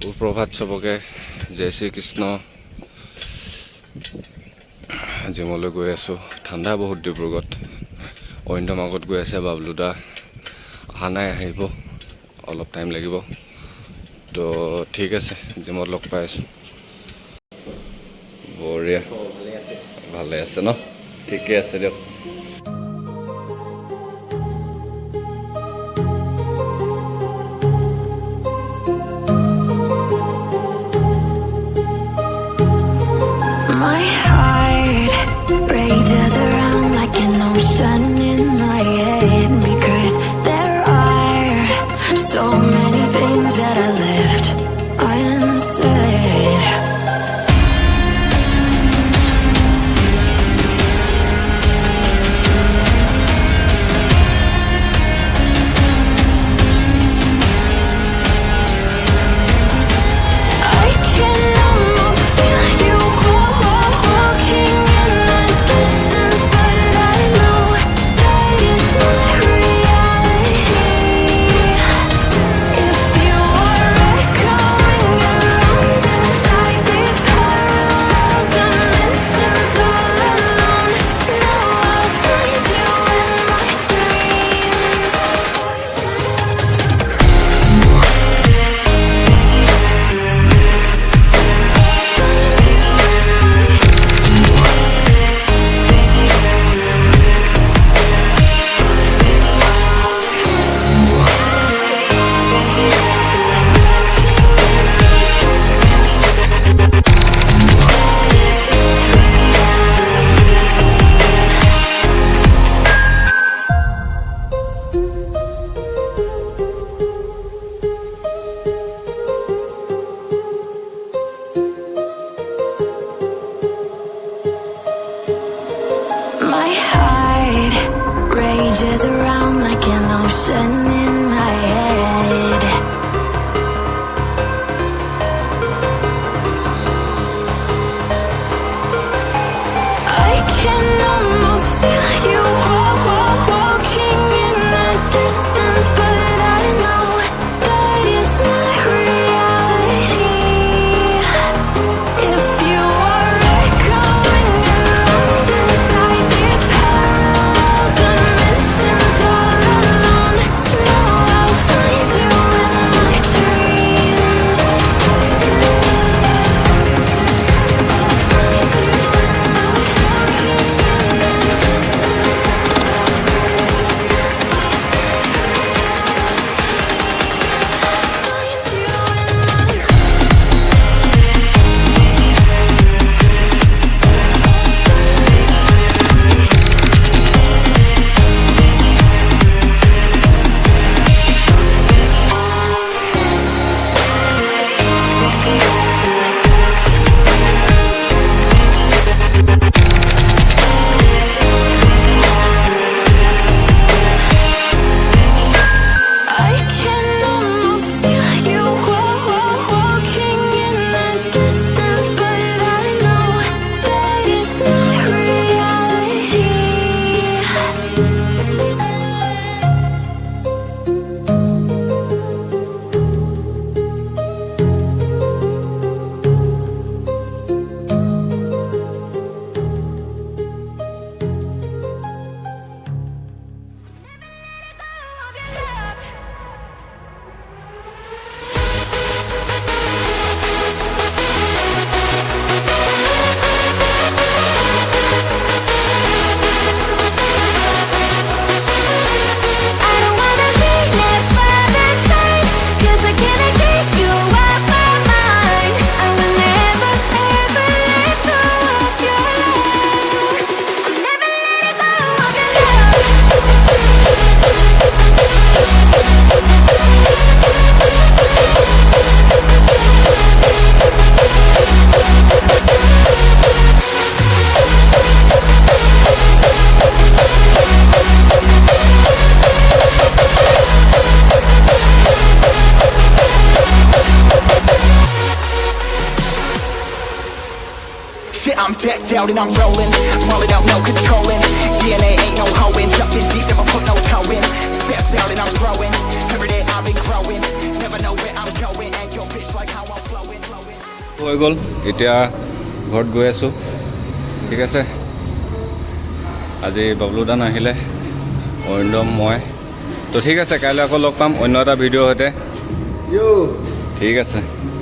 সুপ্ৰভাত চবকে জয় শ্ৰীকৃষ্ণ জিমলৈ গৈ আছোঁ ঠাণ্ডা বহুত ডিব্ৰুগড়ত অইনতম আগত গৈ আছে বাবলুদা অহা নাই আহিব অলপ টাইম লাগিব তো ঠিক আছে জিমত লগ পাই আছোঁ বঢ়িয়া ভালে আছে ন ঠিকে আছে দিয়ক My heart rages around like an ocean in my head because there are so many things that I left unsaid. I can almost feel you walking in the distance, but I know that it's not reality. If you are echoing around inside these parallel dimensions all alone, now I'll find you in my dreams. My heart rages around like an ocean in my head. I can almost feel you walking in the distance, but I know that it's not reality. If you are echoing around inside these parallel dimensions all alone, now I'll find you in my dreams. I can almost feel you walking in the distance, but I know that it's not reality. I don't wanna be left by the side, 'cause I cannot get you off my mind. I will never ever let go of your love. I'll never let go of your Shit, I'm decked out and I'm rolling. Rolling out, no controlling. DNA ain't no hoeing. Jumped in deep, never put no toe in. Stepped out and I'm growing. Every day I've been growing. Never know where I'm going. And your bitch like how I'm হৈ গ'ল, এতিয়া ঘৰত গৈ আছোঁ। ঠিক আছে, আজি বাবলুদা নাহিলে, অৰিন্দম মই। তো ঠিক আছে, কাইলৈ আকৌ লগ পাম অন্য এটা ভিডিঅ'ৰ সৈতে। ঠিক আছে।